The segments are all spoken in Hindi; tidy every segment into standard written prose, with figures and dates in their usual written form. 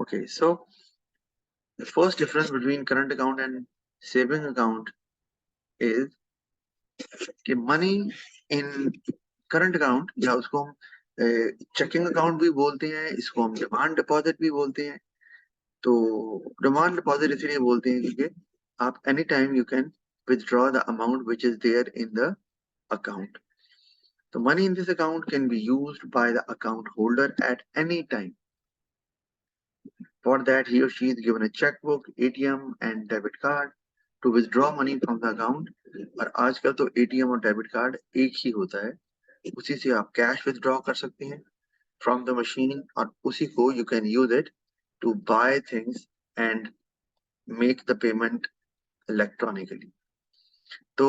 Okay, so the first difference between current account and saving account is कि money in current account या उसको हम चेकिंग अकाउंट भी बोलते हैं, इसको हम डिमांड डिपॉजिट भी बोलते हैं। तो डिमांड डिपॉजिट इसलिए बोलते हैं क्योंकि आप any time you can withdraw the amount which is there in the account. The money in this account can be used by the account holder at any time. For that, he or she is given a checkbook, ATM and debit card to withdraw money from the account. और आजकल तो ATM और डेबिट कार्ड एक ही होता है, उसी से आप कैश विथड्रॉ कर सकते हैं from the machine और उसी को you can use it to buy things and make the payment electronically. तो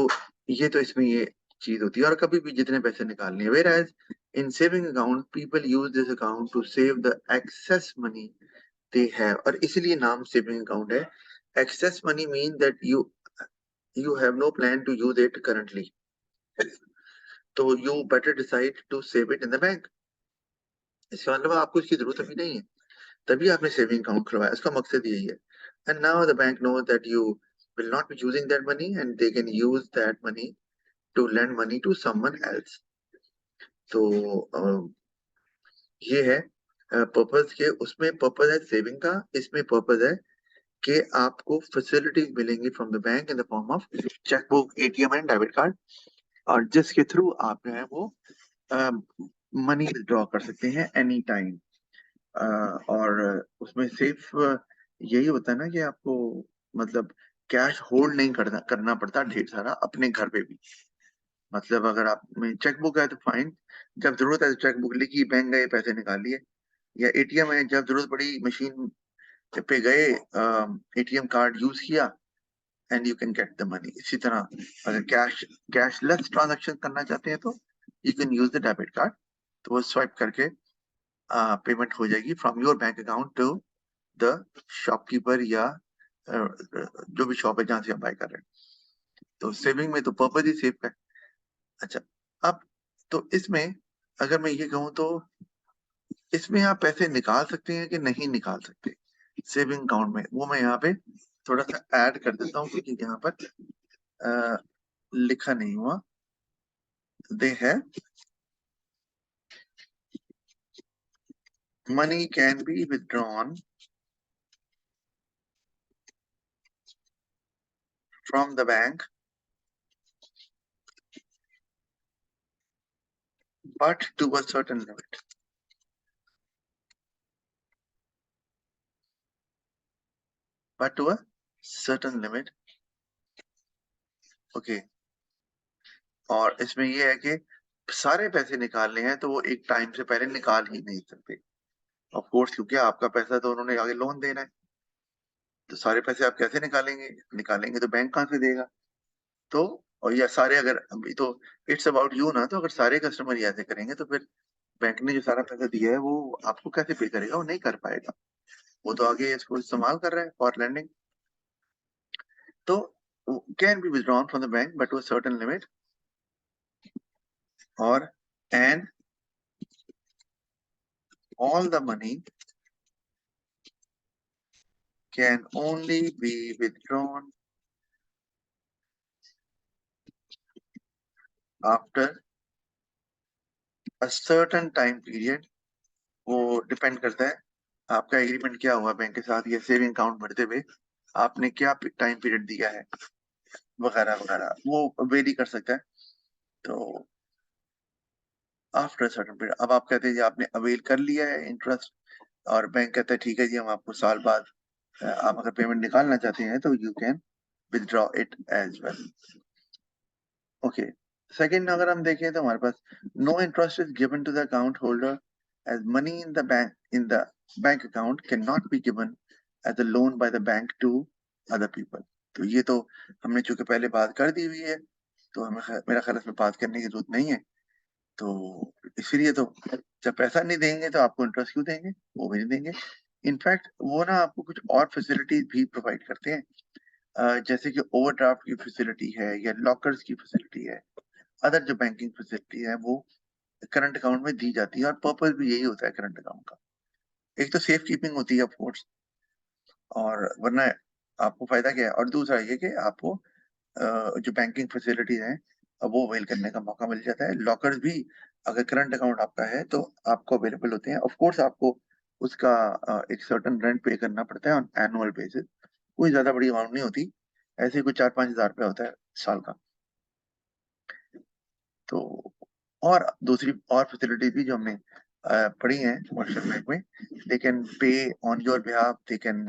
ये तो इसमें ये चीज होती है। और कभी भी जितने पैसे निकालने हैं, whereas in saving account people use this account to save the excess money they have, और इसीलिए नाम सेविंग अकाउंट है। excess money mean that you have no plan to use it currently, तो you better decide to save it in the bank. इसका मतलब आपको इसकी जरूरत अभी नहीं है, तभी आपने सेविंग अकाउंट खुलवाया, इसका मकसद यही है। And now the bank knows that you will not be using that money and they can use that money to lend money to someone else. तो ये है पर्पस के, उसमें पर्पस है सेविंग का, इसमें पर्पस है कि आपको फैसिलिटीज मिलेंगी from the bank in the form of chequebook, ATM and debit card, और जिसके थ्रू आप जो है वो मनी विड्रॉ कर सकते हैं एनी टाइम। और उसमें सिर्फ यही होता है ना कि आपको मतलब कैश होल्ड नहीं करना पड़ता ढेर सारा अपने घर पे भी। मतलब अगर आप में चेकबुक है तो फाइन, जब जरूरत है तो चेकबुक लिखी, बैंक गए, पैसे निकाल लिए, या एटीएम है, जब जरूरत पड़ी मशीन पे गए, एटीएम कार्ड यूज किया and you can get the money. इसी तरह अगर कैशलेस ट्रांजैक्शन करना चाहते हैं तो you can use the debit card, तो वो स्वाइप करके पेमेंट हो जाएगी from your bank account to the shopkeeper या जो भी शॉप है जहां से आप बाय कर रहे हैं। तो सेविंग में तो पर्पज ही सेव का है। अच्छा, अब तो इसमें अगर मैं ये कहूँ तो इसमें आप पैसे निकाल सकते हैं कि नहीं निकाल सकते सेविंग अकाउंट में, वो मैं यहाँ पे थोड़ा सा ऐड कर देता हूँ क्योंकि यहाँ पर लिखा नहीं हुआ। दे है money can be withdrawn from the bank but to a certain limit. But to a certain limit. Okay. और इसमें ये है कि सारे पैसे निकालने हैं तो वो एक टाइम से पहले निकाल ही नहीं सकते ऑफ कोर्स, क्योंकि आपका पैसा तो उन्होंने आगे लोन देना है, तो सारे पैसे आप कैसे निकालेंगे तो बैंक कहाँ से देगा। तो और या सारे अगर अभी तो इट्स अबाउट यू ना, तो अगर सारे कस्टमर ऐसे करेंगे तो फिर बैंक ने जो सारा पैसा दिया है वो आपको कैसे पे करेगा, वो नहीं कर पाएगा, वो तो आगे इसको इस्तेमाल कर रहा है फॉर लैंडिंग। तो can be withdrawn from the bank but to a certain limit, और and all the money can only be withdrawn after a certain time period. वो डिपेंड करता है आपका एग्रीमेंट क्या हुआ बैंक के साथ, या सेविंग अकाउंट भरते हुए आपने क्या टाइम पीरियड दिया है वगैरह वगैरह, वो वेरी कर सकता है। तो आफ्टर सर्टेन पीरियड, अब आप कहते हैं जी आपने अवेल कर लिया है इंटरेस्ट, और बैंक कहता है ठीक है जी हम आपको साल बाद आप अगर पेमेंट निकालना चाहते हैं तो you can withdraw it as well. Okay, second अगर हम देखें तो हमारे पास no interest is given to the account holder as money in the bank account can not be given as a loan by the bank to other people. तो ये तो हमने चूंकि पहले बात कर दी हुई है, तो हमें मेरा ख्याल इसमें बात करने की जरूरत नहीं है। तो इसीलिए तो जब पैसा नहीं देंगे तो आपको इंटरेस्ट क्यों देंगे, वो भी नहीं देंगे। इनफैक्ट वो ना आपको कुछ और फैसिलिटीज भी प्रोवाइड करते हैं, जैसे कि ओवरड्राफ्ट की फैसिलिटी है या लॉकर्स की फैसिलिटी है, अदर जो बैंकिंग फैसिलिटी है वो करंट अकाउंट में दी जाती है, और पर्पस भी यही होता है करंट अकाउंट का। एक तो सेफ कीपिंग होती है ऑफ कोर्स, और वरना आपको फायदा क्या है, और दूसरा ये कि आपको जो बैंकिंग फैसिलिटीज हैं अब वो अवेल करने का मौका मिल जाता है। लॉकर्स भी अगर करंट अकाउंट आपका है तो आपको अवेलेबल होते हैं। ऑफ कोर्स आपको उसका एक सर्टन रेंट पे करना पड़ता है ऑन एनुअल बेसिस, कोई ज्यादा बड़ी अमाउंट नहीं होती, ऐसे ही कुछ 4-5 हज़ार रुपया होता है साल का। तो और दूसरी और फैसिलिटी भी जो हमने पढ़ी हैं कमर्शियल बैंक में, they can pay on your behalf, they can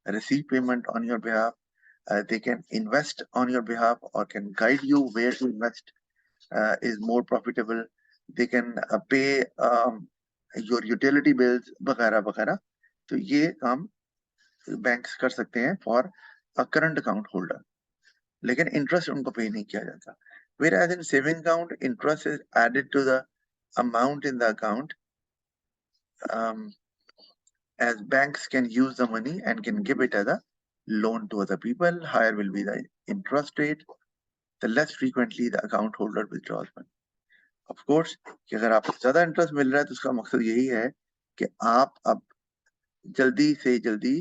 receive payment on your behalf, they can invest on your behalf or can guide you where to invest is more profitable. They can pay your utility bills वगैरह वगैरह। तो ये काम बैंक्स कर सकते हैं for a current account holder, लेकिन इंटरेस्ट उनको पे नहीं किया जाता। Whereas in saving account, interest is added to the amount in the account, um, as banks can use the money and can give it as a loan to other people. Higher will be the interest rate, the less frequently the account holder withdraws money. Of course, कि अगर आपको ज्यादा इंटरेस्ट मिल रहा है तो उसका मकसद यही है कि आप अब जल्दी से जल्दी,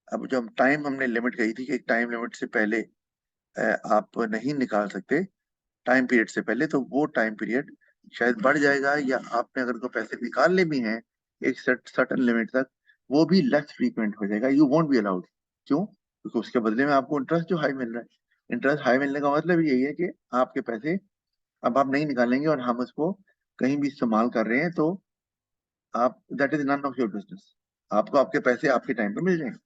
अब जो हम टाइम हमने लिमिट कही थी कि एक टाइम लिमिट से पहले आप नहीं निकाल सकते, टाइम पीरियड से पहले, तो वो टाइम पीरियड शायद बढ़ जाएगा, या आपने अगर को पैसे निकालने भी हैं एक सर्टन लिमिट तक, वो भी लेस फ्रीक्वेंट हो जाएगा, यू वोंट बी अलाउड। क्यों? क्योंकि उसके बदले में आपको इंटरेस्ट जो हाई मिल रहा है। इंटरेस्ट हाई मिलने का मतलब यही है कि आपके पैसे अब आप नहीं निकालेंगे और हम उसको कहीं भी इस्तेमाल कर रहे हैं, तो आप, that is none of your business, आपको आपके पैसे आपके टाइम पे मिल जाएंगे।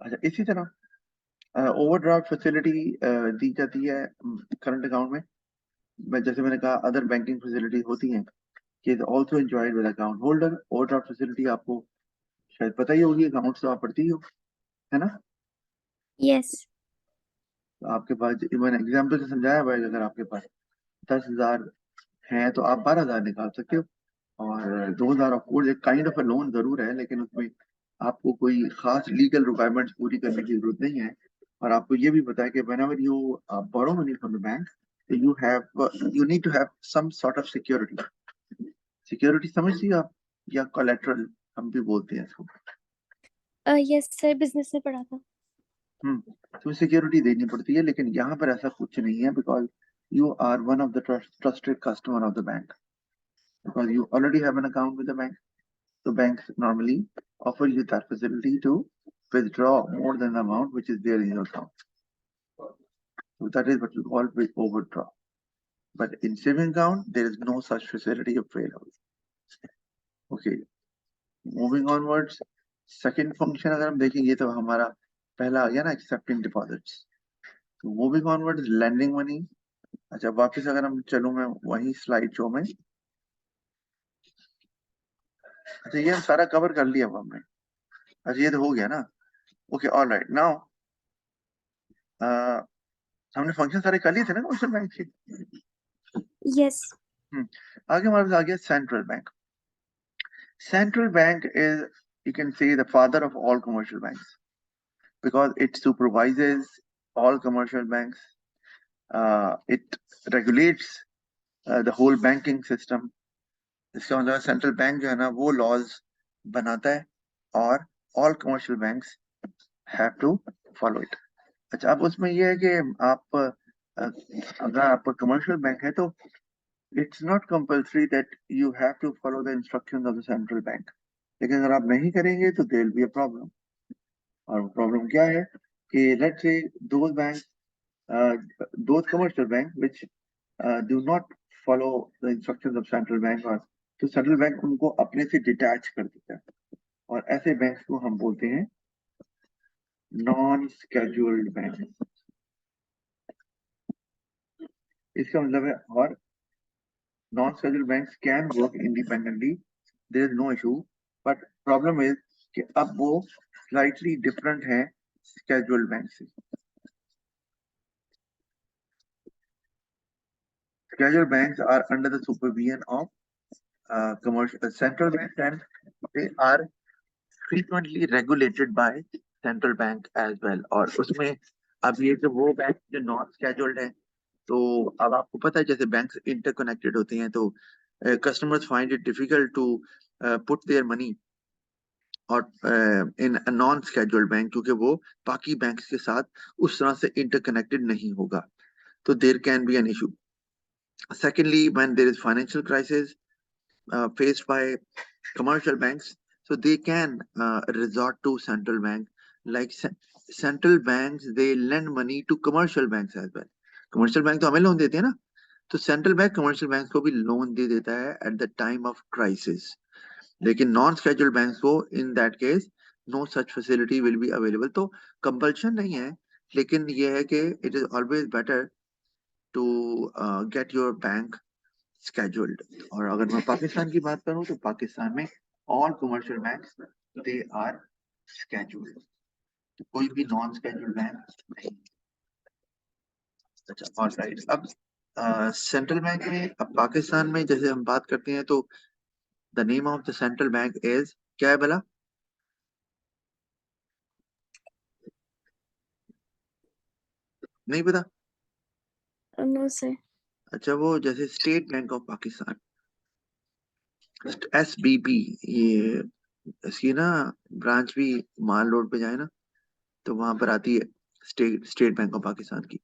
अच्छा, इसी तरह ओवरड्राफ्ट फैसिलिटी दी जाती है करंट अकाउंट में। जैसे मैंने कहा अदर बैंकिंग फैसिलिटी होती हैं कि also enjoyed with account holder. Overdraft facility आपको शायद पता ही होगी, अकाउंट तो आप पढ़ती ही हो, है ना? यस। तो आपके पास मैंने एग्जाम्पल से समझाया हुआ है, अगर आपके पास 10,000 है तो आप 12,000 निकाल सकते हो। और 2,000 ऑफ कोर्स एक काइंड ऑफ अ लोन जरूर है, लेकिन उसमें आपको कोई खास लीगल रिक्वायरमेंट्स पूरी करने की जरूरत नहीं है। और आपको ये भी पता है कि whenever you borrow money from the bank, you need to have some sort of security। Security समझती हो आप, या कोलेट्रल हम भी बोलते हैं इसको। यस सर, बिजनेस में पढ़ा था। तो सिक्योरिटी देनी पड़ती है, लेकिन यहाँ पर ऐसा कुछ नहीं है, because you are one of the trusted customer of the bank, because you already have an account with the bank. So banks normally offer you that facility to withdraw more than the amount which is there in your account. So that is what we call overdraw. But in saving account, there is no such facility available. Okay, moving onwards. Second function अगर हम देखेंगे तो हमारा पहला आ गया ना, accepting deposits. So moving onwards, lending money. अच्छा, वापस अगर हम चलूं मैं वही स्लाइड शो में। अच्छा, ये सारा कवर कर लिया अब हमने। अच्छा, ये तो हो गया ना। Okay, all right. नाउ हमने फंक्शन सारे कर लिए थे ना कमर्शियल बैंक के। यस। आगे हमारे पास आ गया central bank. Central bank is, you can say, the father of all commercial banks because it supervises all commercial banks. It regulates the whole banking system. इसका मतलब सेंट्रल बैंक जो है ना वो लॉज बनाता है, और all commercial banks have to follow it. अच्छा, अब उसमें ये है कि आप अगर आपका कमर्शियल बैंक है तो it's not compulsory that you have to follow the instructions of the central bank. लेकिन अगर आप नहीं करेंगे तो there will be a problem. और प्रॉब्लम क्या है कि let's say those banks, those commercial banks which do not follow the instructions of central bank, और तो सेंट्रल बैंक उनको अपने से डिटैच कर देता है, और ऐसे बैंक्स को हम बोलते हैं नॉन स्केड्यूल्ड बैंक। इसका मतलब है, और non-scheduled banks can work independently, there is no issue, but problem is कि अब वो slightly different है scheduled banks से। Scheduled banks are under the supervision of commercial central banks, and they are frequently regulated by central bank as well। और उसमें अब ये जो वो बैंक जो नॉन स्केड्यूल्ड है, तो अब आपको पता है जैसे बैंक्स इंटरकनेक्टेड होते हैं तो customers find it difficult to put their money और इन नॉन स्केड्यूल्ड बैंक, क्योंकि वो बाकी बैंक्स के साथ उस तरह से इंटरकनेक्टेड नहीं होगा, तो there can be an issue. Secondly, when there is financial crisis faced by commercial banks, so they can resort to central bank. Like central banks, they lend money to commercial banks as well. Commercial bank तो हमें लोन देते हैं ना, तो सेंट्रल बैंक कमर्शियल बैंक को भी लोन दे देता है at the time of crisis. लेकिन नॉन स्केड्यूल्ड बैंक को in that case no such facility will be available. तो कंपल्शन नहीं है, लेकिन ये है कि it is always better to get your bank scheduled. और अगर मैं पाकिस्तान की बात करूं तो पाकिस्तान में all commercial banks they are scheduled. कोई भी नॉन स्केड्यूल्ड बैंक नहीं. अच्छा, ऑल राइट. अब सेंट्रल बैंक में, अब पाकिस्तान में जैसे हम बात करते हैं तो the name of the central bank is क्या है भला? नहीं पता? No sir. अच्छा, वो जैसे state bank of Pakistan, SBP, ये इसकी ना ब्रांच भी माल रोड पे जाए ना तो वहां पर आती है, स्टेट बैंक ऑफ पाकिस्तान की.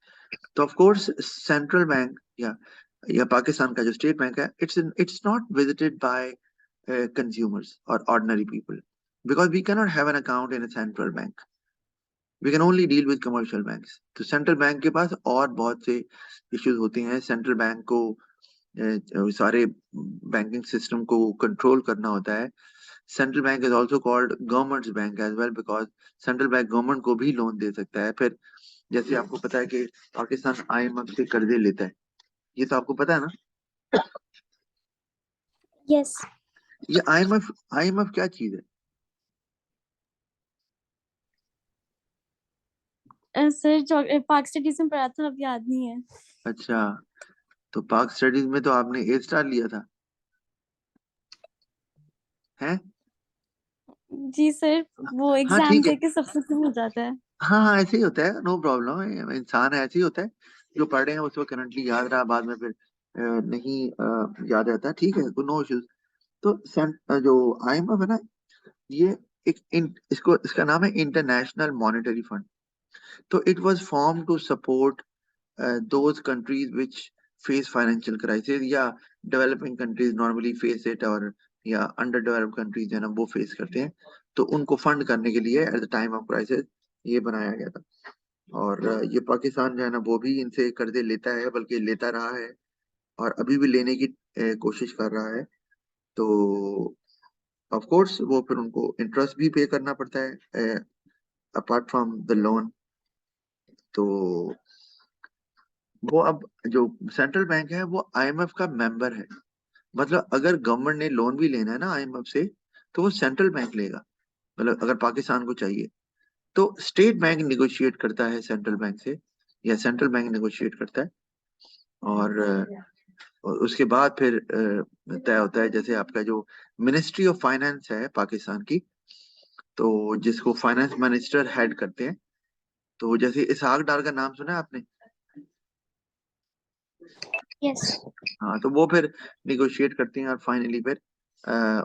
तो ऑफ कोर्स सेंट्रल बैंक या पाकिस्तान का जो स्टेट बैंक है, it's not visited by consumers और ordinary people, because we can not have an account in a central bank. We can only deal with commercial banks. तो सेंट्रल बैंक के पास और बहुत से इश्यूज होते हैं. सेंट्रल बैंक को सारे बैंकिंग सिस्टम को कंट्रोल करना होता है. Central bank is also called government's bank as well, because central bank government को भी लोन दे सकता है. फिर जैसे आपको पता है कि पाकिस्तान IMF से कर्जे लेता है, ये तो आपको पता है ना? यस. ये IMF क्या चीज है? सर पाक स्टडीज में पढ़ा था, अब याद नहीं है. अच्छा, तो पाक स्टडीज में तो आपने A स्टार लिया था, हैं? जी सर, वो हाँ एग्जाम ठीक है. देके सब खत्म हो जाता है. हाँ हाँ, ऐसे ही होता है, नो प्रॉब्लम. इंसान है, ऐसे ही होता है. जो पढ़ रहे हैं उसको करंटली याद रहा, बाद में फिर नहीं याद रहता. ठीक है, नो इश्यूज. तो जो IMF है ना, ये इसको इसका नाम है इंटरनेशनल मॉनेटरी फंड. तो it was form to support those countries which face financial crisis, या developing countries normally face it, और या underdeveloped countries जो है ना वो फेस करते हैं, तो उनको फंड करने के लिए eight the time of crisis ये बनाया गया था. और ये पाकिस्तान जो है ना वो भी इनसे कर्जे लेता है, बल्कि लेता रहा है और अभी भी लेने की कोशिश कर रहा है. तो ऑफ कोर्स वो फिर उनको इंटरेस्ट भी पे करना पड़ता है अपार्ट फ्रॉम द लोन. तो वो अब जो सेंट्रल बैंक है वो IMF का मेंबर है. मतलब अगर गवर्नमेंट ने लोन भी लेना है ना IMF से, तो वो सेंट्रल बैंक लेगा. मतलब अगर पाकिस्तान को चाहिए तो स्टेट बैंक निगोशिएट करता है सेंट्रल बैंक से, या सेंट्रल बैंक निगोशिएट करता है. और और उसके बाद फिर तय होता है. जैसे आपका जो मिनिस्ट्री ऑफ फाइनेंस है पाकिस्तान की, तो जिसको फाइनेंस मिनिस्टर हेड करते हैं, तो जैसे इसहाक डार का नाम सुना है आपने? यस. हाँ, तो वो फिर निगोशिएट करते हैं और फाइनली फिर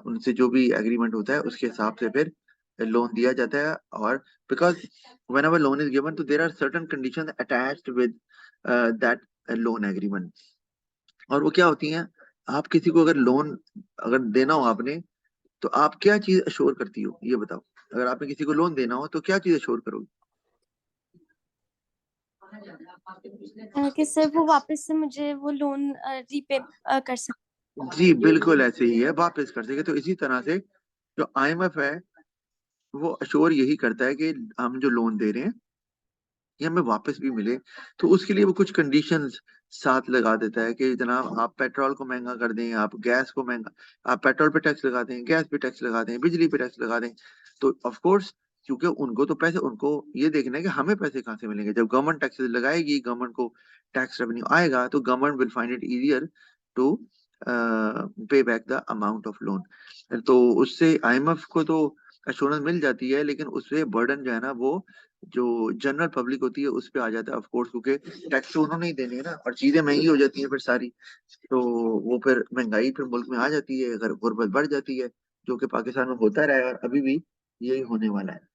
उनसे जो भी एग्रीमेंट होता है उसके हिसाब से फिर लोन दिया जाता है. और because whenever loan is given, तो there are certain condition attached with that loan agreement. और वो क्या होती हैं? आप किसी को अगर लोन अगर देना हो आपने, तो आप क्या चीज अश्योर करती हो, ये बताओ. अगर आपने किसी को लोन देना हो तो क्या चीज अश्योर करोगे? कि सर वो वापस से मुझे वो लोन रीपे कर सकते. जी बिल्कुल ऐसे ही है, वापस कर सके. तो इसी तरह से जो IMF है वो अश्योर यही करता है कि हम जो लोन दे रहे हैं ये हमें वापस भी मिले. तो उसके लिए वो कुछ कंडीशंस साथ लगा देता है कि जनाब आप पेट्रोल को महंगा कर दें, आप गैस को महंगा, आप पेट्रोल पे टैक्स लगा दें, गैस पे टैक्स लगा दें, बिजली पे टैक्स लगा दें. तो ऑफ कोर्स, क्योंकि उनको तो पैसे, उनको ये देखना है कि हमें पैसे कहाँ से मिलेंगे. जब गवर्नमेंट टैक्सेस लगाएगी, गवर्नमेंट को टैक्स रेवेन्यू आएगा, तो government will find it easier to pay back the amount of loan. तो उससे IMF को तो एश्योरेंस मिल जाती है, लेकिन उससे बर्डन जो है ना वो जो जनरल पब्लिक होती है उस पे आ जाता है ऑफ कोर्स, क्योंकि टैक्स तो उन्होंने ही देने हैं ना, और चीजें महंगी हो जाती हैं फिर सारी. तो वो फिर महंगाई फिर मुल्क में आ जाती है, अगर गुर्बत बढ़ जाती है. जो कि पाकिस्तान में होता रहा है और अभी भी यही होने वाला है।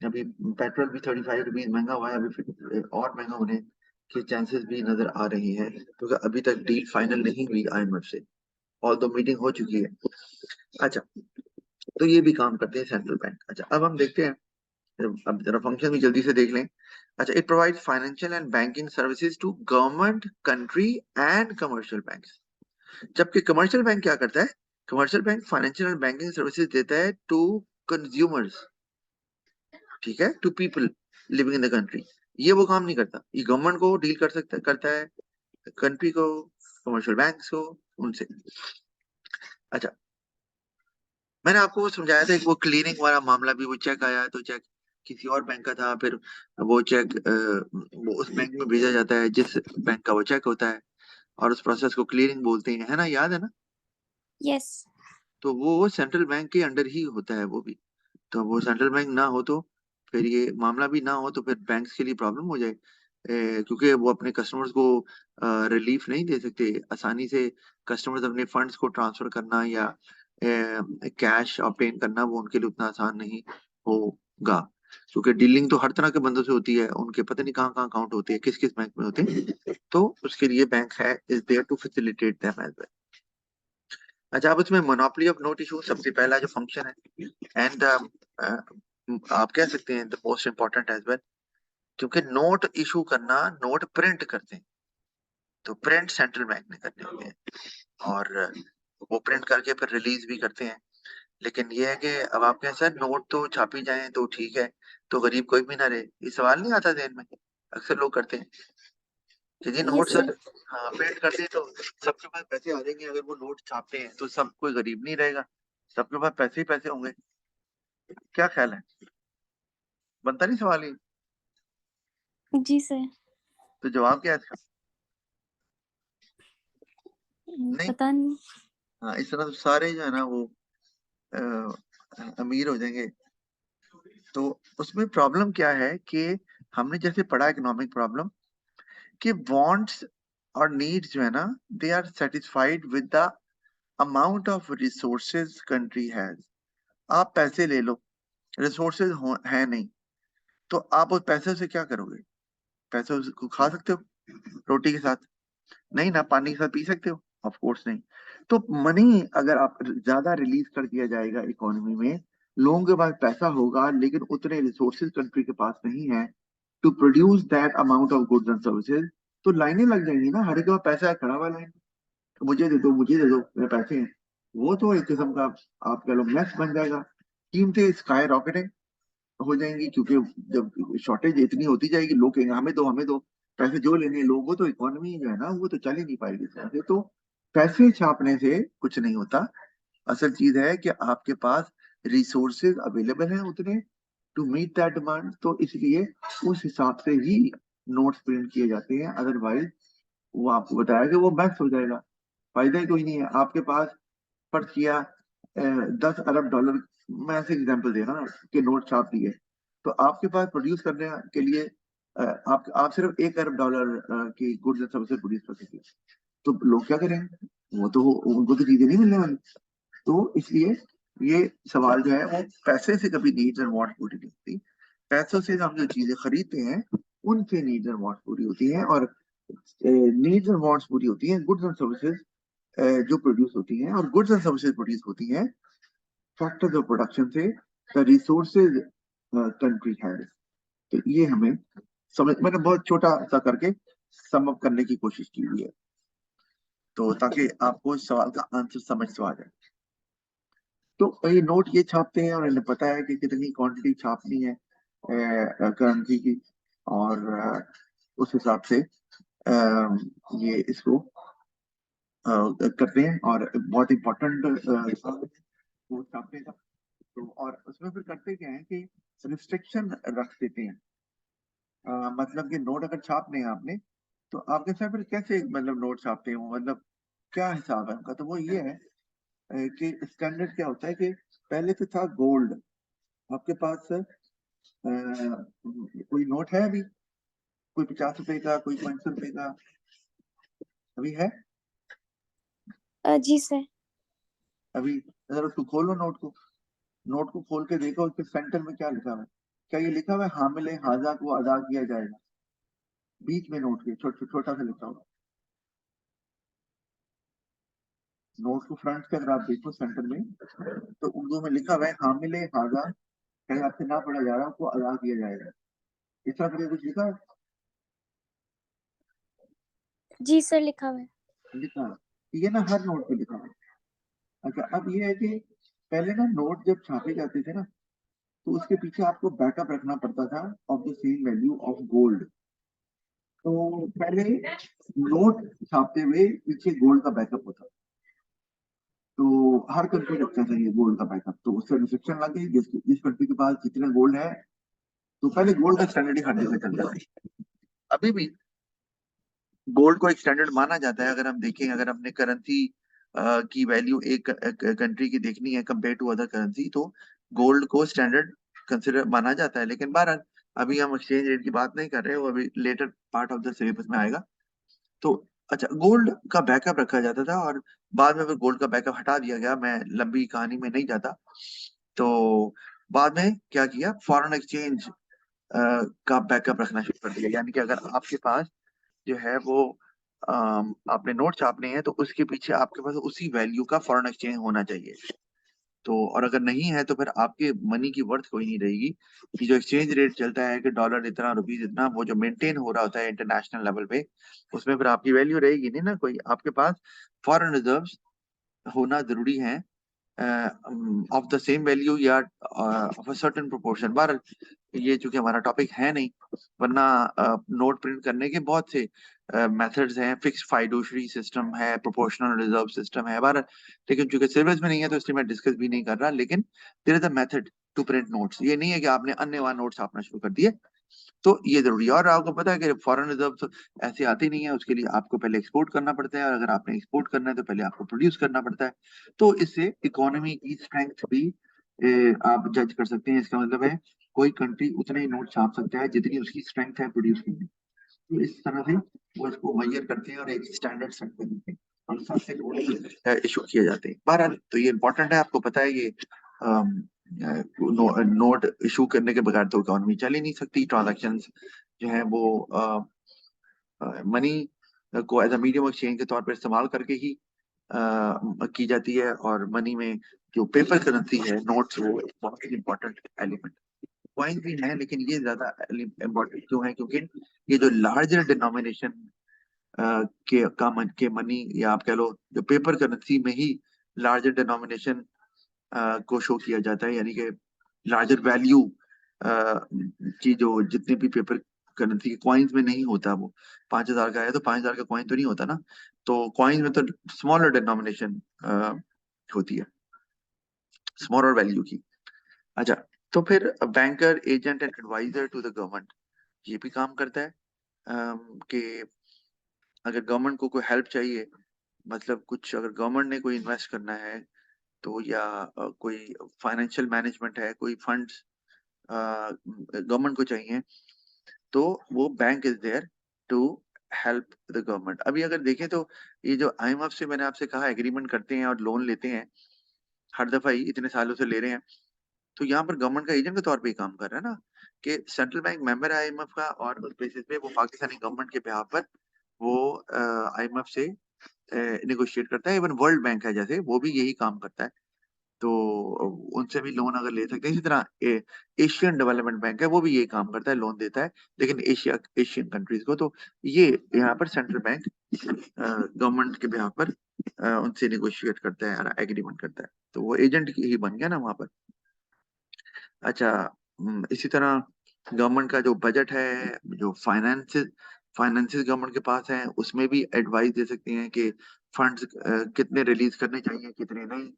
अभी पेट्रोल भी 35 रुपीज महंगा हुआ है, अभी फिर और महंगा होने के चांसेस भी नजर आ रही है, क्योंकि अभी तक डील फाइनल नहीं हुई IMF से, ऑल दो मीटिंग हो चुकी है। अच्छा, तो ये भी काम करते हैं सेंट्रल बैंक। अच्छा, अब हम देखते हैं, अब जरा फंक्शन भी जल्दी से देख लें। अच्छा, it provides financial and banking services to government, country and commercial banks. जबकि कमर्शियल बैंक क्या करता है? Commercial bank financial and banking services देता है टू कंज्यूमर्स, ठीक है, to people living in the country. ये वो काम नहीं करता, ये गवर्नमेंट को डील कर सकता करता है, कंट्री को, कमर्शियल बैंक्स को, उनसे। अच्छा, मैंने आपको वो समझाया था, एक वो क्लीनिंग वाला मामला भी, वो चेक आया तो चेक किसी और बैंक का था, फिर वो चेक वो उस बैंक में भेजा जाता है जिस बैंक का वो चेक होता है, और उस प्रोसेस को क्लीनिंग बोलते हैं, है ना, याद है ना? यस। तो वो सेंट्रल बैंक के अंडर ही होता है वो भी। तो वो सेंट्रल बैंक ना हो तो फिर ये मामला भी ना हो तो फिर बैंक्स के लिए प्रॉब्लम हो जाए, क्योंकि वो अपने कस्टमर्स को रिलीफ नहीं दे सकते आसानी से। कस्टमर्स अपने फंड्स को ट्रांसफर करना या कैश ऑब्टेन करना, वो उनके लिए उतना आसान नहीं होगा, क्योंकि डीलिंग तो हर तरह के बंदों से होती है, उनके पता नहीं कहाँ कहाँ अकाउंट होते हैं, किस किस बैंक में होते हैं, तो उसके लिए बैंक है, is there to facilitate them as well. अच्छा, अब उसमें मोनोपोली ऑफ नोट इशू सबसे पहला जो फंक्शन है, एंड आप कह सकते हैं the most important as well, क्योंकि नोट इशू करना, नोट प्रिंट करते हैं, तो प्रिंट सेंट्रल बैंक ने करने होते हैं, और वो प्रिंट करके फिर रिलीज भी करते हैं। लेकिन ये है कि अब आप कहें सर नोट तो छापी जाए तो ठीक है, तो गरीब कोई भी ना रहे, ये सवाल नहीं आता ध्यान में? अक्सर लोग करते हैं कि जी नोट यस सर, सर। हाँ प्रिंट कर दिए तो सबके पास पैसे आ जाएंगे, अगर वो नोट छापते हैं तो सब कोई गरीब नहीं रहेगा, सबके पास पैसे ही पैसे होंगे। क्या ख्याल है? बनता नहीं सवाल ये? जी सर। तो जवाब क्या है इसका? नहीं, पता नहीं। हाँ, इस तरह तो सारे जो है ना वो अमीर हो जाएंगे। तो उसमें प्रॉब्लम क्या है कि हमने जैसे पढ़ा इकोनॉमिक प्रॉब्लम, कि वांट्स और नीड्स जो है ना, they are satisfied with the amount of resources country has. आप पैसे ले लो, रिसोर्सेज है नहीं, तो आप उस पैसे से क्या करोगे? पैसे को खा सकते हो रोटी के साथ? नहीं ना। पानी के साथ पी सकते हो? ऑफ कोर्स नहीं। तो मनी अगर आप ज्यादा रिलीज कर दिया जाएगा इकोनॉमी में, लोगों के पास पैसा होगा लेकिन उतने रिसोर्सेज कंट्री के पास नहीं है to produce that amount of goods and services, तो लाइनें लग जाएंगी ना, हर एक के पास पैसा है, खड़ा हुआ लाइन, मुझे दे दो, मुझे दे दो, मेरे पैसे हैं। वो तो एक किस्म का आप कह लो मैस बन जाएगा, कीमतें स्काई रॉकेटिंग हो जाएंगी, क्योंकि जब शॉर्टेज इतनी होती जाएगी, लोग कहेंगे हमें दो, हमें दो, पैसे जो लेने हैं लोगों, तो इकोनॉमी जो है ना वो तो चल ही नहीं पाएगी इस तरह से। तो पैसे छापने से कुछ नहीं होता, असल चीज है कि आपके पास रिसोर्सेज अवेलेबल हैं उतने टू मीट दैट डिमांड, तो इसलिए उस हिसाब से ही नोट्स प्रिंट किए जाते हैं, अदरवाइज वो आपको बताया कि वो मैक्स हो जाएगा, फायदा ही कोई नहीं है। आपके पास खर्च किया 10 अरब डॉलर, मैं ऐसे एग्जांपल दे रहा हूँ, के नोट छाप दिए, तो आपके पास प्रोड्यूस करने के लिए आप सिर्फ 1 अरब डॉलर की गुड्स एंड सर्विसेज प्रोड्यूस कर सकते हैं, तो लोग क्या करेंगे? वो तो उनको तो चीजें नहीं मिलने वाली। तो इसलिए ये सवाल जो है वो पैसे से कभी नीड्स एंड वांट्स पूरी नहीं होती, पैसों से हम जो चीजें खरीदते हैं उनसे नीड्स एंड वांट्स पूरी होती हैं, और नीड्स एंड वांट्स पूरी होती हैं गुड्स एंड सर्विसेज जो प्रोड्यूस होती हैं, और गुड्स एंड सर्विसेज प्रोड्यूस होती हैं फैक्टर्स ऑफ प्रोडक्शन से, द रिसोर्सेज कंट्री हैज। तो ये हमें समझ, मैंने बहुत छोटा सा करके सम अप करने की कोशिश की हुई है, तो ताकि आपको इस सवाल का आंसर समझ तो आ जाए। तो ये नोट ये छापते हैं और इन्हें पता है कि कितनी क्वांटिटी छापनी है करेंसी की, और उस हिसाब से ये इसको करते हैं, और बहुत इंपॉर्टेंट वो छापने का। तो और उसमें फिर करते क्या है कि रिस्ट्रिक्शन रख देते हैं, मतलब कि नोट अगर छापने हैं आपने, तो आपके साथ फिर कैसे मतलब नोट छापते हैं वो, मतलब क्या हिसाब है उनका? तो वो ये है कि स्टैंडर्ड क्या होता है कि पहले तो था गोल्ड, आपके पास कोई नोट है अभी, कोई 50 रुपए का, कोई 500 रुपए का, अभी है? जी सर। अभी अगर उसको खोलो नोट को खोल के देखो उसके सेंटर में क्या लिखा हुआ है। क्या ये लिखा हुआ है हामिले हाजा को अदा किया जाएगा? बीच में नोट के छोटा सा लिखा हुआ नोट को फ्रंट के अगर आप देखो सेंटर में, तो उर्दू में लिखा हुआ है हामिले हाजा, कहीं आपसे ना पढ़ा जा रहा है, उसको अदा किया जाएगा। इस तरह करके कुछ लिखा है? जी सर, लिखा हुआ है। लिखा है ये ना, हर नोट पे लिखा हुआ है। अच्छा, अब ये है कि पहले ना नोट जब छापे जाते थे ना, तो उसके पीछे आपको बैकअप रखना पड़ता था of the same value of gold. तो पहले नोट छापते हुए पीछे गोल्ड का बैकअप होता, तो हर कंट्री रखता था ये गोल्ड का बैकअप। तो उससे रिस्ट्रिक्शन लग गई, जिस कंट्री के पास जितना गोल्ड है, तो पहले गोल्ड का स्टैंडर्ड ही हर जगह चल रहा है। अभी भी गोल्ड को एक स्टैंडर्ड माना जाता है। अगर हम देखें, अगर हमने करेंसी की वैल्यू एक कंट्री की देखनी है कंपेयर टू अदर करेंसी, तो गोल्ड को स्टैंडर्ड कंसिडर माना जाता है। लेकिन बहरहाल अभी हम एक्सचेंज रेट की बात नहीं कर रहे, वो अभी latter part of the syllabus में आएगा। तो अच्छा, गोल्ड का बैकअप रखा जाता था और बाद में फिर गोल्ड का बैकअप हटा दिया गया। मैं लंबी कहानी में नहीं जाता। तो बाद में क्या किया, फॉरेन एक्सचेंज का बैकअप रखना शुरू कर दिया। यानी कि अगर आपके पास जो है वो आपने नोट छापने हैं, तो उसके पीछे आपके पास उसी वैल्यू का फॉरेन एक्सचेंज होना चाहिए। तो और अगर नहीं है तो फिर आपके मनी की वर्थ कोई नहीं रहेगी। कि जो एक्सचेंज रेट चलता है कि डॉलर इतना रुपीज इतना, वो जो मेंटेन हो रहा होता है इंटरनेशनल लेवल पे, उसमें फिर आपकी वैल्यू रहेगी नहीं ना कोई। आपके पास फॉरेन रिजर्व्स होना जरूरी है ऑफ द सेम वैल्यू या ऑफ अ सर्टेन प्रोपोर्शन। बार ये चूंकि हमारा टॉपिक है नहीं, वरना नोट प्रिंट करने के बहुत से मेथड्स हैं। फिक्स फाइडुशरी सिस्टम है, प्रोपोर्शनल रिजर्व सिस्टम है बार, लेकिन चूंकि सिलेबस में नहीं है तो इसलिए मैं डिस्कस भी नहीं कर रहा। लेकिन there is a method to print notes. ये नहीं है कि आपने अन्य नोट्स छापना शुरू कर दिए। तो ये जरूरी है। और आपको पता है कि फॉरेन रिजर्व तो ऐसे आती नहीं है, उसके लिए आपको पहले एक्सपोर्ट करना पड़ता है, और अगर आपने एक्सपोर्ट करना है तो पहले आपको प्रोड्यूस करना पड़ता है। तो इससे इकोनॉमी की स्ट्रेंथ भी आप जज कर सकते हैं। इसका मतलब है कोई कंट्री उतने ही नोट छाप सकता है जितनी उसकी स्ट्रेंथ है प्रोड्यूस करने की। तो इस तरह से वो इसको मेजर करते हैं और एक स्टैंडर्ड सेट कर देते हैं, और साथ से नोट इशू किए जाते हैं। बहरहाल तो ये इंपॉर्टेंट है, आपको पता है ये नोट इशू करने के बगैर तो इकोनॉमी चल ही नहीं सकती। ट्रांजैक्शंस जो है वो मनी को एज अ मीडियम एक्सचेंज के तौर पर इस्तेमाल करके ही की जाती है। और मनी में जो पेपर करेंसी है, नोट्स, वो एक बहुत ही इंपॉर्टेंट एलिमेंट। कॉइन भी है, लेकिन ये ज्यादा इम्पोर्टेंट क्यों है, क्योंकि ये जो लार्जर डिनोमिनेशन के मनी, या आप कह लो जो पेपर करेंसी में ही लार्जर डिनोमिनेशन को शो किया जाता है। यानी कि लार्जर वैल्यू की जो जितने भी पेपर करेंसी के कॉइन्स में नहीं होता, वो 5,000 का है तो 5,000 का कॉइन तो नहीं होता ना। तो कॉइन्स में तो स्मॉलर डिनोमिनेशन होती है, स्मॉलर वैल्यू की। अच्छा, तो फिर banker, agent and advisor to the government, ये भी काम करता है कि अगर गवर्नमेंट को कोई हेल्प चाहिए, मतलब कुछ अगर गवर्नमेंट ने कोई इन्वेस्ट करना है, तो या कोई फाइनेंशियल मैनेजमेंट है, कोई फंड्स गवर्नमेंट को चाहिए, तो वो bank is there to help the government. अभी अगर देखें तो ये जो आईएमएफ से मैंने आपसे कहा एग्रीमेंट करते हैं और लोन लेते हैं, हर दफा ही इतने सालों से ले रहे हैं, तो यहाँ पर गवर्नमेंट का एजेंट के तौर पे ही काम कर रहा है ना। कि सेंट्रल बैंक मेंबर है आईएमएफ का, और उस बेसिस पे वो पाकिस्तानी गवर्नमेंट के बिहाफ पर वो आईएमएफ से निगोशिएट करता है। इवन वर्ल्ड बैंक है जैसे, वो भी यही काम करता है। तो उनसे भी लोन अगर ले सकते हैं। इसी तरह एशियन डेवलपमेंट बैंक है, वो भी यही काम करता है, लोन देता है, लेकिन एशियन कंट्रीज को। तो ये यहाँ पर सेंट्रल बैंक गवर्नमेंट के बिहाफ पर उनसे निगोशिएट करता है, एग्रीमेंट करता है। तो वो एजेंट ही बन गया ना वहां पर। अच्छा, इसी तरह गवर्नमेंट का जो बजट है, जो फाइनेंसेस गवर्नमेंट के पास है, उसमें भी एडवाइस दे सकते हैं कि फंड्स कितने रिलीज करने चाहिए, कितने नहीं।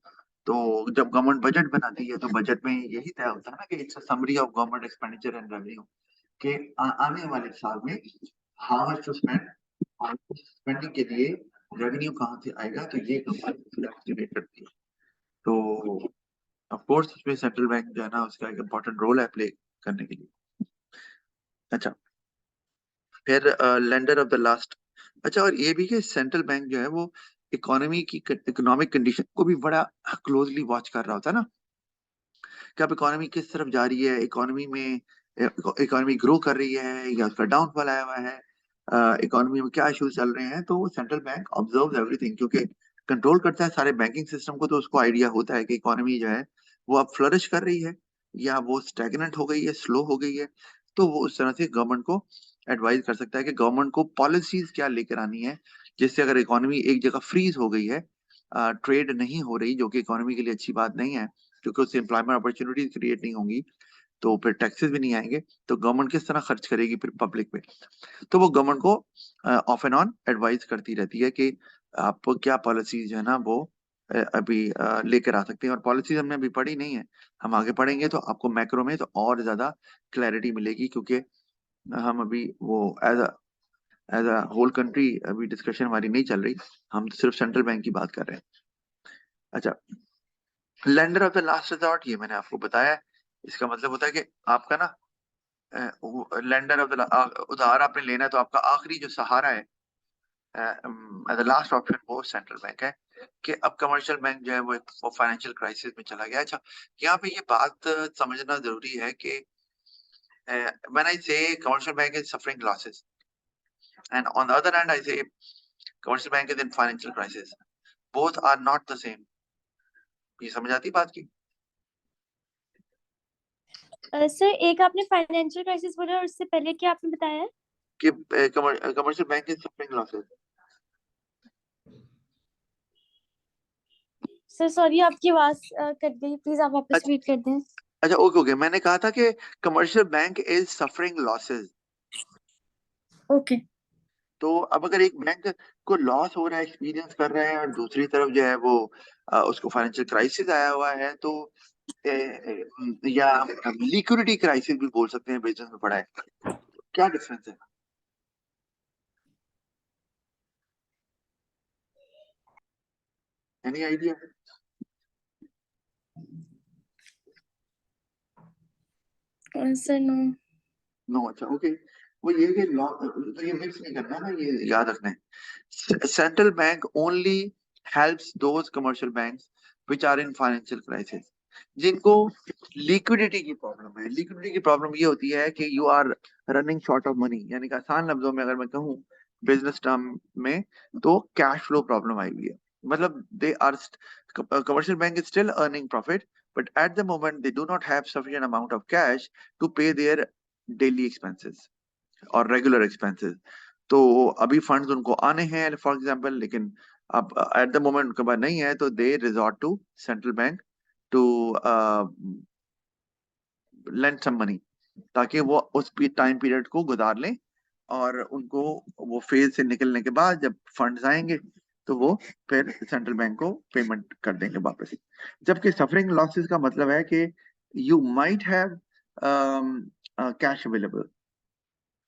तो जब गवर्नमेंट बजट बनाती है, तो बजट में यही तय होता है ना कि it's a summary of government expenditure and revenue, के आने वाले साल में हाउ मच टू स्पेंड, और स्पेंडिंग के लिए रेवेन्यू कहाँ से आएगा, तो ये गवर्नमेंट एस्टिमेट करती है। तो ऑफ कोर्स इसमें सेंट्रल बैंक जो है ना, उसका एक इम्पोर्टेंट रोल है प्ले करने के लिए। अच्छा, फिर लेंडर ऑफ द लास्ट। अच्छा, और ये भी कि सेंट्रल बैंक जो है वो इकोनॉमी की इकोनॉमिक कंडीशन को भी बड़ा क्लोजली वॉच कर रहा होता है ना, कि अब इकोनॉमी किस तरफ जा रही है, इकोनॉमी में इकोनॉमी ग्रो कर रही है या उसका डाउनफॉल आया हुआ है, इकोनॉमी में क्या इश्यूज चल रहे हैं। तो सेंट्रल बैंक ऑब्जर्व एवरीथिंग, क्योंकि कंट्रोल करता है सारे बैंकिंग सिस्टम को, तो उसको आइडिया होता है कि इकोनॉमी जो है वो अब फ्लरिश कर रही है या वो स्टैग्नेंट हो गई है, स्लो हो गई है। तो वो उस तरह से गवर्नमेंट को एडवाइज कर सकता है कि गवर्नमेंट को पॉलिसीज क्या लेकर आनी है, जिससे अगर इकोनॉमी एक जगह फ्रीज हो गई है, ट्रेड नहीं हो रही, जो कि इकोनॉमी के लिए अच्छी बात नहीं है, क्योंकि उससे एम्प्लॉयमेंट अपॉर्चुनिटीज क्रिएट नहीं होंगी, तो फिर टैक्सेस भी नहीं आएंगे, तो गवर्नमेंट किस तरह खर्च करेगी फिर पब्लिक पे। तो वो गवर्नमेंट को ऑफ एंड ऑन एडवाइस करती रहती है कि आप क्या पॉलिसीज है ना वो अभी लेकर आ सकते हैं। और पॉलिसीज हमने अभी पढ़ी नहीं है, हम आगे पढ़ेंगे तो आपको मैक्रो में तो और ज्यादा क्लैरिटी मिलेगी, क्योंकि हम अभी वो एज अ होल कंट्री अभी डिस्कशन हमारी नहीं चल रही, हम तो सिर्फ सेंट्रल बैंक की बात कर रहे हैं। अच्छा, lender of the last resort, ये मैंने आपको बताया है। इसका मतलब होता है कि आपका ना लेंडर ऑफ द उधार आपने लेना है, तो आपका आखिरी जो सहारा है, द लास्ट ऑप्शन वो सेंट्रल बैंक है। कि अब कमर्शियल बैंक जो है वो फाइनेंशियल क्राइसिस में चला गया। अच्छा, यहाँ पे ये बात समझना जरूरी है कि when I say commercial bank is suffering losses and on the other hand I say commercial bank is in financial crisis, both are not the same. ये समझ आती बात की? सर एक आपने फाइनेंशियल क्राइसिस बोला और उससे पहले क्या आपने बताया? कि commercial bank is suffering losses. Sir sorry, आपकी आवाज कट गई, प्लीज आप वापस अच्छा, रिपीट कर दें। अच्छा, ओके ओके, मैंने कहा था कि commercial bank is suffering losses. Okay. तो अब अगर एक बैंक को लॉस हो रहा है, एक्सपीरियंस कर रहा है, और दूसरी तरफ जो है वो उसको फाइनेंशियल क्राइसिस आया हुआ है, तो या लिक्विडिटी क्राइसिस भी बोल सकते हैं, बिजनेस में पड़ा है, क्या डिफरेंस है? Any idea? Sir no. No, अच्छा, ओके। वो ये कि तो ये मिक्स नहीं करना ना, ये याद रखना है। Central bank only helps those commercial banks which are in financial crisis, जिनको लिक्विडिटी की प्रॉब्लम है। लिक्विडिटी की प्रॉब्लम ये होती है कि you are running short of money, यानी कि आसान लफ्जों में अगर मैं कहूँ बिजनेस टर्म में, तो कैश फ्लो प्रॉब्लम आई हुई है। मतलब they are commercial bank is still earning profit, but at the moment they do not have sufficient amount of cash to pay their daily expenses और रेगुलर एक्सपेंसेस। तो अभी फंड्स उनको आने हैं फॉर एग्जांपल, लेकिन अब एट द मोमेंट उनके पास नहीं है, तो they resort to central bank to lend some money, ताकि वो उस टाइम पीरियड को गुजार लें, और उनको वो फेज से निकलने के बाद जब फंड्स आएंगे तो वो फिर सेंट्रल बैंक को पेमेंट कर देंगे वापस। जबकि सफरिंग लॉसेस का मतलब है कि you might have cash available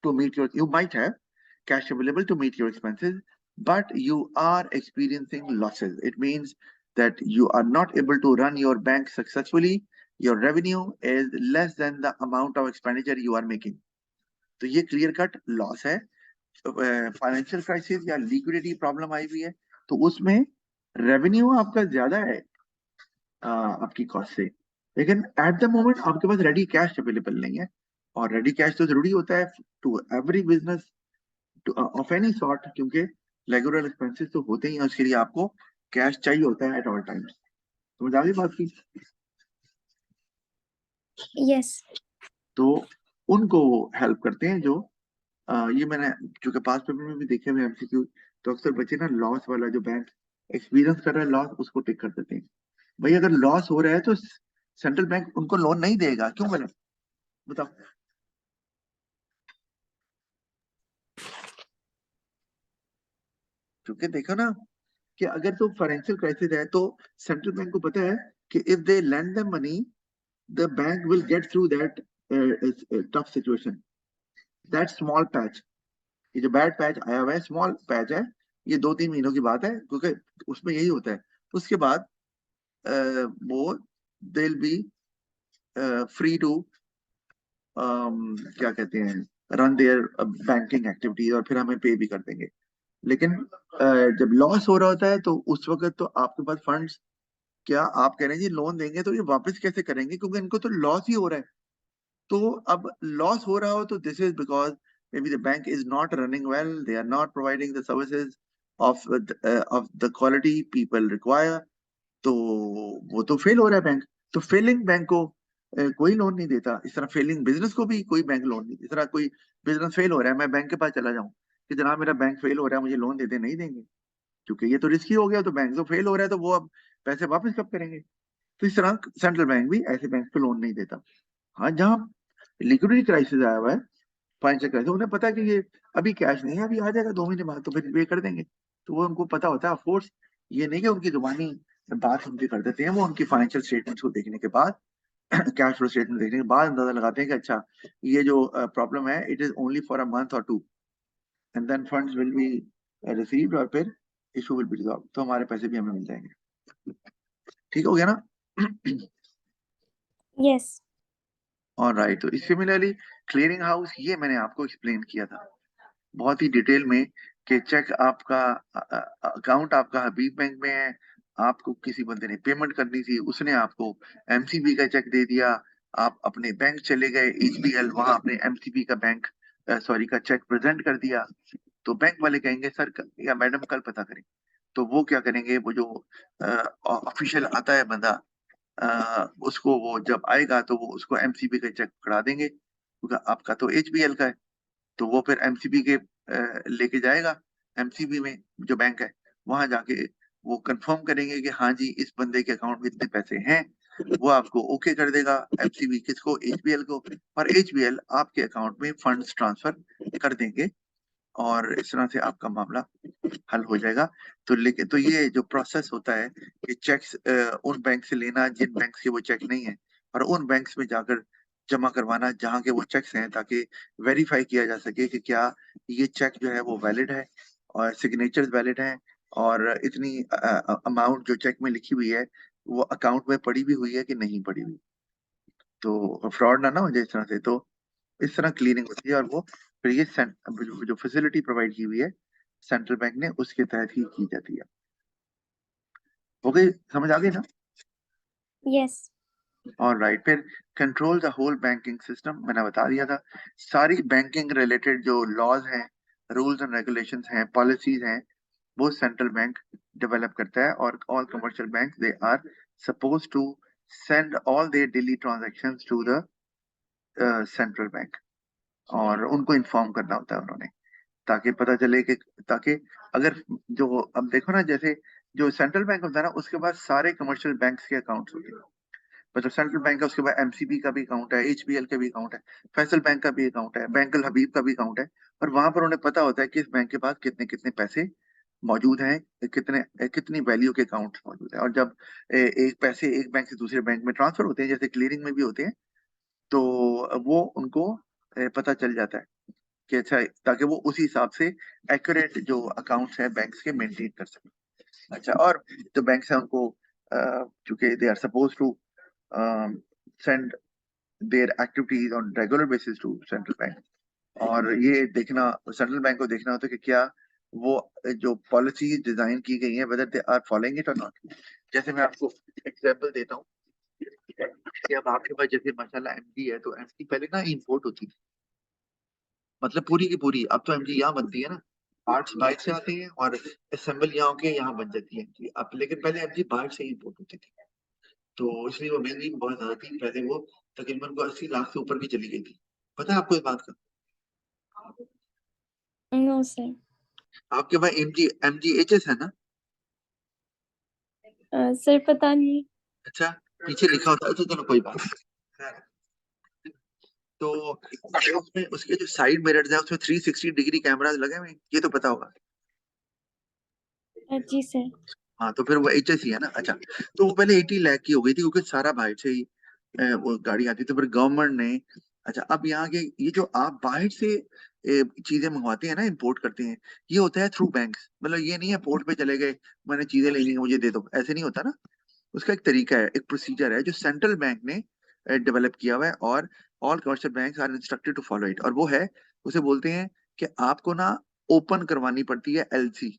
to meet your, you might have cash available to meet your expenses, but you are experiencing losses. It means that you are not able to run your bank successfully. Your revenue is less than the amount of expenditure you are making. तो ये क्लियर कट लॉस है। फाइनेंशियल क्राइसिस या लिक्विडिटी प्रॉब्लम आई हुई है, तो उसमें रेवेन्यू आपका ज्यादा है आपकी कॉस्ट से, लेकिन एट द मोमेंट आपके पास रेडी कैश अवेलेबल नहीं है। और रेडी कैश तो जरूरी होता है to every business of any sort, क्योंकि रेगुलर एक्सपेंसेस तो होते ही हैं, उसके लिए आपको कैश चाहिए होता है एट ऑल टाइम्स। समझ आ गई बात की? यस। तो उनको हेल्प करते हैं जो ये मैंने चूंकि पास पेपर में भी देखे हुए एमसीक्यू, तो अक्सर बच्चे ना लॉस वाला, जो बैंक एक्सपीरियंस कर रहा है लॉस, उसको टिक कर देते हैं। भाई अगर लॉस हो रहा है तो सेंट्रल बैंक उनको लोन नहीं देगा, क्यों बोले बताओ? क्योंकि देखो ना, कि अगर तो फाइनेंशियल क्राइसिस है, तो सेंट्रल बैंक को पता है कि if they land the money, the bank will get through that tough situation, that small patch। ये जो बैड पैच आया हुआ है, स्मॉल पैच है, ये 2-3 महीनों की बात है, क्योंकि उसमें यही होता है। उसके बाद वो they will be free to क्या कहते हैं, रन देयर बैंकिंग एक्टिविटी, और फिर हमें पे भी कर देंगे। लेकिन जब लॉस हो रहा होता है तो उस वक्त तो आपके पास फंड्स, क्या आप कह रहे हैं जी लोन देंगे तो ये वापस कैसे करेंगे, क्योंकि इनको तो लॉस ही हो रहा है। तो अब लॉस हो रहा हो तो this is because maybe the bank is not running well, they are not providing the services of the quality people require. तो वो तो फेल हो रहा है बैंक। तो फेलिंग बैंक को कोई लोन नहीं देता। इस तरह फेलिंग बिजनेस को भी कोई बैंक लोन नहीं, इस तरह कोई बिजनेस फेल हो रहा है मैं बैंक के पास चला जाऊं कि जनाब मेरा बैंक फेल हो रहा है मुझे लोन देते, नहीं देंगे, क्योंकि ये तो रिस्की हो गया। तो बैंक तो फेल हो रहा है तो वो अब पैसे वापस कब करेंगे। तो इस तरह सेंट्रल बैंक भी ऐसे बैंक को लोन नहीं देता। हाँ, जहाँ लिक्विडिटी क्राइसिस आया हुआ है, फाइनेंशियल क्राइसिस, उन्हें पता है कि ये अभी कैश नहीं है, अभी आ जाएगा 2 महीने बाद तो फिर पे कर देंगे। तो वो उनको पता होता है ऑफकोर्स। ये नहीं कि उनकी जुबानी बात उनकी कर देते हैं, वो उनकी फाइनेंशियल स्टेटमेंट्स को देखने के बाद कैश फ्लो स्टेटमेंट देखने के बाद अंदाजा लगाते हैं कि अच्छा ये जो प्रॉब्लम है it is only for a month और two, and then funds will be received और फिर इशू विल बी रिजॉल्व, तो हमारे पैसे भी हमें मिल जाएंगे। ठीक हो गया ना? यस। और राइट, तो सिमिलरली क्लियरिंग हाउस, ये मैंने आपको एक्सप्लेन किया था बहुत ही डिटेल में कि चेक आपका अकाउंट आपका हबीब बैंक में है, आपको किसी बंदे ने पेमेंट करनी थी, उसने आपको एमसीबी का चेक दे दिया, आप अपने बैंक चले गए एचबीएल, वहां अपने एमसीबी का बैंक सॉरी का चेक प्रेजेंट कर दिया। तो बैंक वाले कहेंगे सर या मैडम कल पता करें। तो वो क्या करेंगे, वो जो ऑफिशियल आता है बंदा, उसको वो जब आएगा तो वो उसको एमसीबी का चेक पकड़ा देंगे, क्योंकि आपका तो एचबीएल का है। तो वो फिर एमसीबी के लेके जाएगा, एमसीबी में जो बैंक है वहां जाके वो कंफर्म करेंगे कि हाँ जी इस बंदे के अकाउंट में इतने पैसे हैं, वो आपको ओके कर देगा, एमसीबी किसको, एचबीएल को, और एचबीएल आपके अकाउंट में फंड्स ट्रांसफर कर देंगे, और इस तरह से आपका मामला हल हो जाएगा। तो लेकिन तो ये जो प्रोसेस होता है कि चेक्स उन बैंक से लेना जिन बैंक के वो चेक नहीं है, और उन बैंक्स में जाकर जमा करवाना जहाँ के वो चेक्स हैं, ताकि वेरीफाई किया जा सके कि क्या ये चेक जो है वो वैलिड है और सिग्नेचर्स वैलिड हैं, और इतनी अमाउंट जो चेक में लिखी हुई है वो अकाउंट में पड़ी भी हुई है कि नहीं पड़ी हुई, तो फ्रॉड ना हो जाए इस तरह से। तो इस तरह क्लीनिंग होती है, और वो फिर ये जो फैसिलिटी प्रोवाइड की हुई है सेंट्रल बैंक ने उसके तहत ही की जाती है। हो गई, समझ आ गई ना? यस। और राइट, फिर control the whole banking system, मैंने बता दिया था। सारी बैंकिंग रिलेटेड जो लॉज हैं, रूल्स एंड रेगुलेशंस हैं, पॉलिसीज हैं, वो सेंट्रल बैंक डेवलप करता है, और all commercial bank they are suppose to send all their daily transactions to the central bank, और उनको इन्फॉर्म करना होता है उन्होंने, ताकि पता चले कि, ताकि अगर जो अब देखो ना, जैसे जो सेंट्रल बैंक होता है ना उसके पास सारे कमर्शियल बैंक्स के अकाउंट्स होते हैं, मतलब सेंट्रल बैंक का उसके बाद एमसीबी का भी अकाउंट है, एचबीएल का भी अकाउंट है, फैसल बैंक का भी अकाउंट है, बैंकल हबीब का भी अकाउंट है, और वहां पर उन्हें पता होता है कि इस बैंक के पास कितने कितने पैसे मौजूद हैं, कितनी वैल्यू के अकाउंट मौजूद है। और जब एक पैसे एक बैंक से दूसरे बैंक में ट्रांसफर होते हैं, जैसे क्लियरिंग में भी होते हैं, तो वो उनको पता चल जाता है कि अच्छा, ताकि वो उसी हिसाब से एक्यूरेट जो अकाउंट्स है बैंक्स के मेंटेन कर सके। अच्छा, और जो बैंक्स हैं उनको चूंकि they are suppose to send their activities on regular basis to central bank, और ये देखना सेंट्रल बैंक को देखना होता है कि क्या वो जो पॉलिसी डिजाइन की गई है whether they are following it और नॉट। जैसे मैं आपको एग्जांपल देता हूँ कि अब आपके पास जैसे माशाल्लाह एमडी है, तो एमडी पहले ना इंपोर्ट होती थी, मतलब पूरी की पूरी। अब तो एमजी यहाँ बनती है ना, पार्ट्स बाहर से आते हैं और असेंबल यहाँ होके यहाँ बन जाती है एमजी अब, लेकिन पहले एमजी बाहर से ही इंपोर्ट होती थी, तो इसलिए वो महंगी बहुत ज्यादा थी। पहले वो तकरीबन को 80 लाख से ऊपर भी चली गई थी। पता है आपको इस बात का? No sir. आपके पास एमजी एमजी एचएस है ना? सर पता नहीं। अच्छा, पीछे लिखा होता है तो चलो कोई बात नहीं। तो उसमें उसके जो साइड मिरर्स है उसमें 360 डिग्री कैमरास लगे हुए हैं, ये तो पता होगा। जी सर। हाँ, तो फिर वो एच एस ही है ना। अच्छा, तो वो पहले 80 लाख की हो गई थी, क्योंकि सारा बाहर से ही वो गाड़ी आती थी, फिर गवर्नमेंट ने, अच्छा अब यहाँ के ये जो आप बाहर से चीजें मंगवाते हैं ना, इंपोर्ट करते हैं, ये होता है थ्रू बैंक्स, मतलब ये नहीं है पोर्ट पे चले गए मैंने चीजें लेनी है मुझे दे दो, ऐसे नहीं होता ना। उसका एक तरीका है, एक प्रोसीजर है जो सेंट्रल बैंक ने डेवलप किया हुआ है, और all commercial banks are instructed to follow it, और वो है, उसे बोलते हैं कि आपको ना ओपन करवानी पड़ती है एलसी।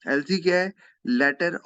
एलसी क्या है? लेटर